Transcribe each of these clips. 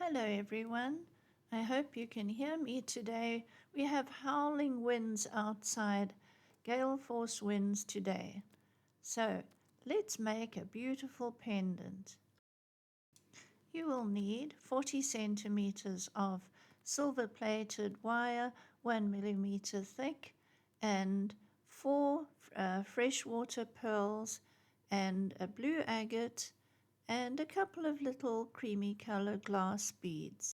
Hello everyone. I hope you can hear me today. We have howling winds outside, gale force winds today. So let's make a beautiful pendant. You will need 40 centimeters of silver plated wire, 1 millimeter thick, and four freshwater pearls, and a blue agate, and a couple of little creamy color glass beads.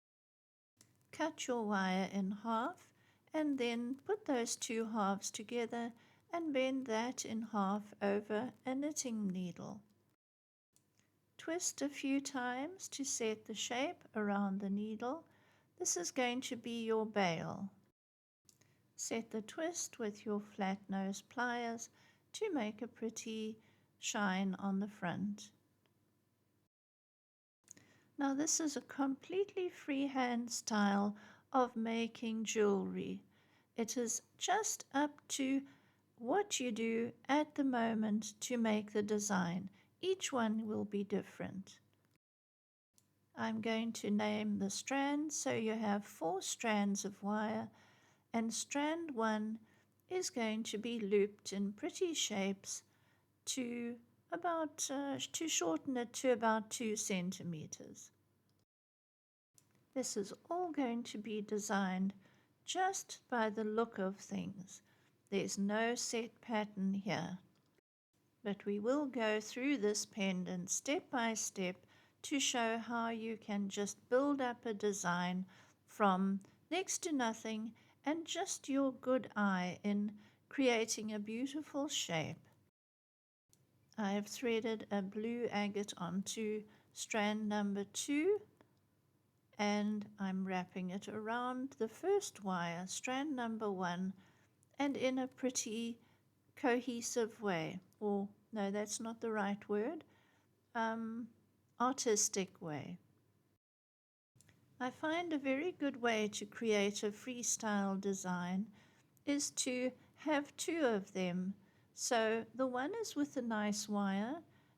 Cut your wire in half and then put those two halves together and bend that in half over a knitting needle. Twist a few times to set the shape around the needle. This is going to be your bail. Set the twist with your flat nose pliers to make a pretty shine on the front. Now this is a completely freehand style of making jewelry. It is just up to what you do at the moment to make the design. Each one will be different. I'm going to name the strands, so you have 4 strands of wire, and strand 1 is going to be looped in pretty shapes to shorten it to about 2 centimeters. This is all going to be designed just by the look of things. There's no set pattern here. But we will go through this pendant step by step to show how you can just build up a design from next to nothing and just your good eye in creating a beautiful shape. I have threaded a blue agate onto strand number 2, and I'm wrapping it around the first wire, strand number 1, and in a pretty cohesive way, or no, that's not the right word, artistic way. I find a very good way to create a freestyle design is to have 2 of them. So the one is with a nice wire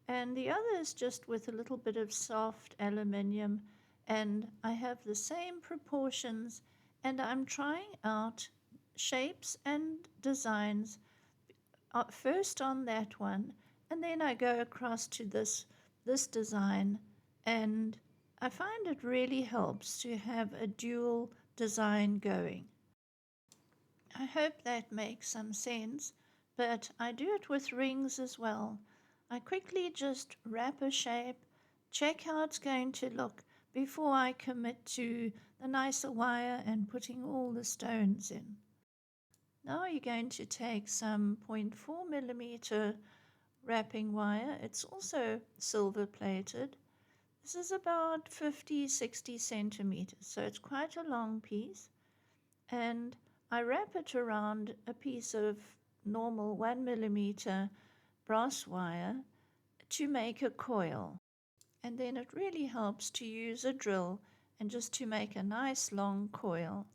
and the other is just with a little bit of soft aluminium, and I have the same proportions, and I'm trying out shapes and designs first on that one, and then I go across to this design, and I find it really helps to have a dual design going. I hope that makes some sense, but I do it with rings as well. I quickly just wrap a shape, check how it's going to look before I commit to the nicer wire and putting all the stones in. Now you're going to take some 0.4 millimeter wrapping wire. It's also silver plated. This is about 50-60 centimeters, so it's quite a long piece. And I wrap it around a piece of normal 1 millimeter brass wire to make a coil. And then it really helps to use a drill and just to make a nice long coil.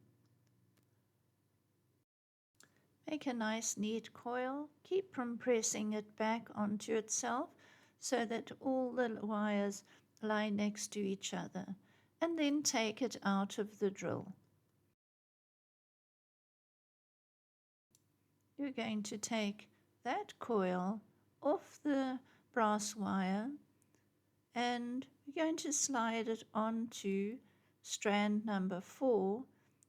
Make a nice neat coil. Keep from pressing it back onto itself so that all the wires lie next to each other, and then take it out of the drill. You're going to take that coil off the brass wire and you're going to slide it onto strand number 4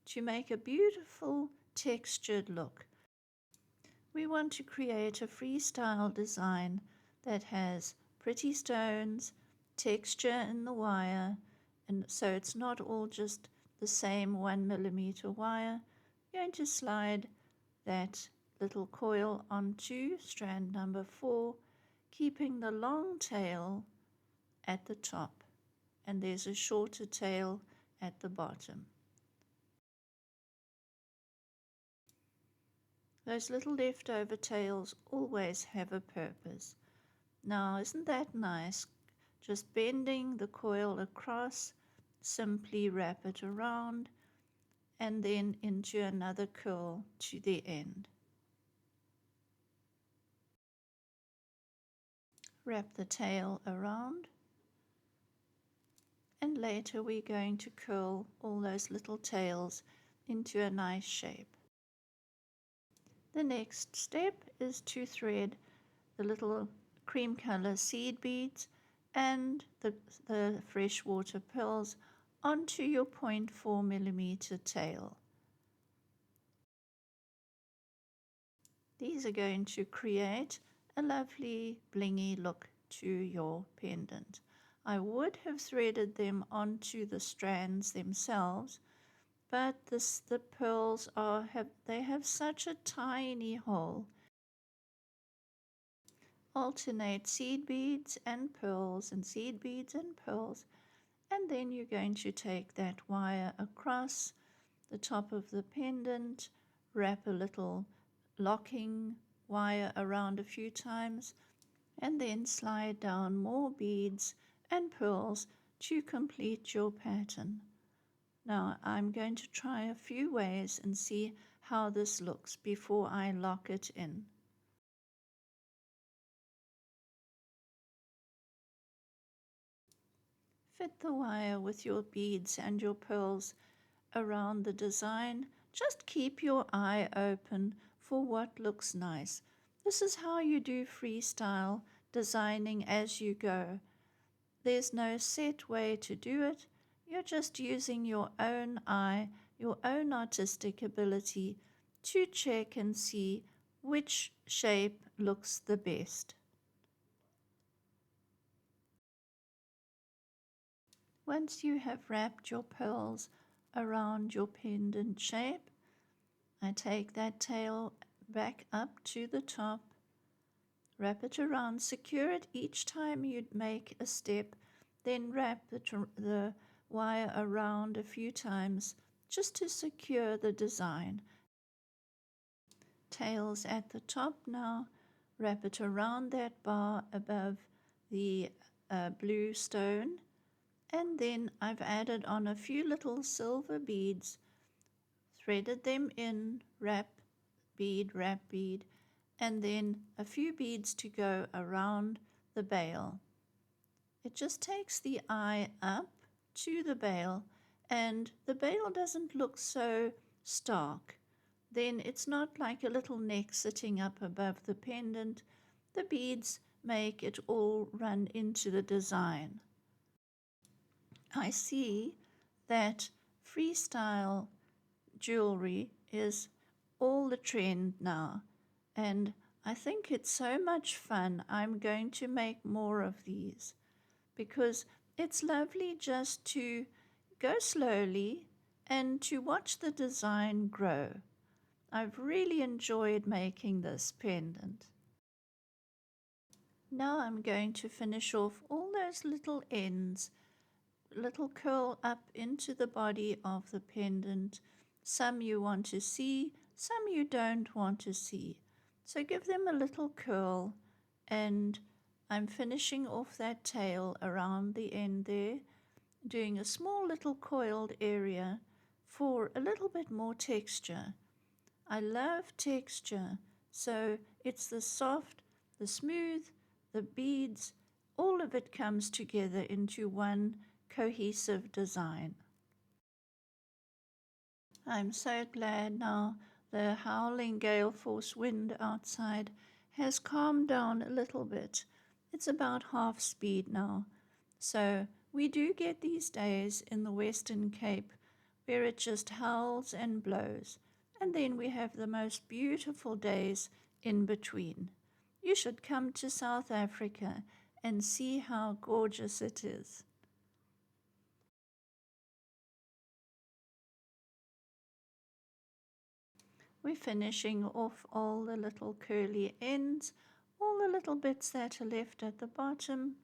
to make a beautiful textured look. We want to create a freestyle design that has pretty stones, texture in the wire, and so it's not all just the same 1 millimeter wire. You're going to slide that little coil onto strand number 4, keeping the long tail at the top, and there's a shorter tail at the bottom. Those little leftover tails always have a purpose. Now, isn't that nice? Just bending the coil across, simply wrap it around, and then into another curl to the end. Wrap the tail around, And later we're going to curl all those little tails into a nice shape. The next step is to thread the little cream color seed beads and the freshwater pearls onto your 0.4 millimeter tail. These are going to create a lovely blingy look to your pendant. I would have threaded them onto the strands themselves, but the pearls have such a tiny hole. Alternate seed beads and pearls and seed beads and pearls, and then you're going to take that wire across the top of the pendant, wrap a little locking wire around a few times, and then slide down more beads and pearls to complete your pattern. Now I'm going to try a few ways and see how this looks before I lock it in. Fit the wire with your beads and your pearls around the design. Just keep your eye open for what looks nice. This is how you do freestyle designing as you go. There's no set way to do it. You're just using your own eye, your own artistic ability to check and see which shape looks the best. Once you have wrapped your pearls around your pendant shape, I take that tail back up to the top, wrap it around, secure it each time you make a step, then wrap the wire around a few times just to secure the design. Tails at the top now, wrap it around that bar above the blue stone, and then I've added on a few little silver beads, threaded them in, wrap bead, and then a few beads to go around the bail. It just takes the eye up to the bail, and the bail doesn't look so stark. Then it's not like a little neck sitting up above the pendant. The beads make it all run into the design. I see that freestyle jewelry is all the trend now, and I think it's so much fun. I'm going to make more of these because it's lovely just to go slowly and to watch the design grow. I've really enjoyed making this pendant. Now I'm going to finish off all those little ends, little curl up into the body of the pendant. Some you want to see, some you don't want to see. So give them a little curl, and I'm finishing off that tail around the end there, doing a small little coiled area for a little bit more texture. I love texture, so it's the soft, the smooth, the beads, all of it comes together into one cohesive design. I'm so glad now the howling gale force wind outside has calmed down a little bit. It's about half speed now. So we do get these days in the Western Cape where it just howls and blows. And then we have the most beautiful days in between. You should come to South Africa and see how gorgeous it is. We're finishing off all the little curly ends, all the little bits that are left at the bottom.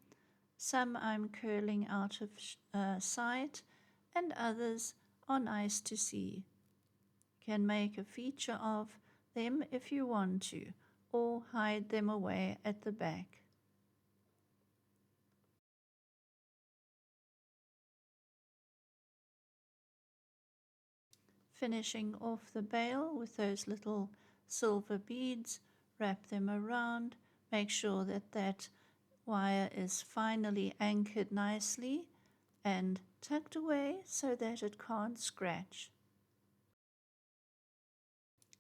Some I'm curling out of sight, and others are nice to see. Can make a feature of them if you want to, or hide them away at the back. Finishing off the bail with those little silver beads, wrap them around, make sure that that wire is finally anchored nicely, and tucked away so that it can't scratch.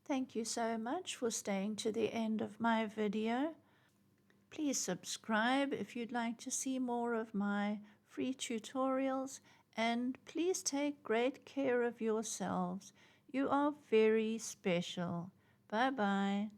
Thank you so much for staying to the end of my video. Please subscribe if you'd like to see more of my free tutorials, and please take great care of yourselves. You are very special. Bye bye.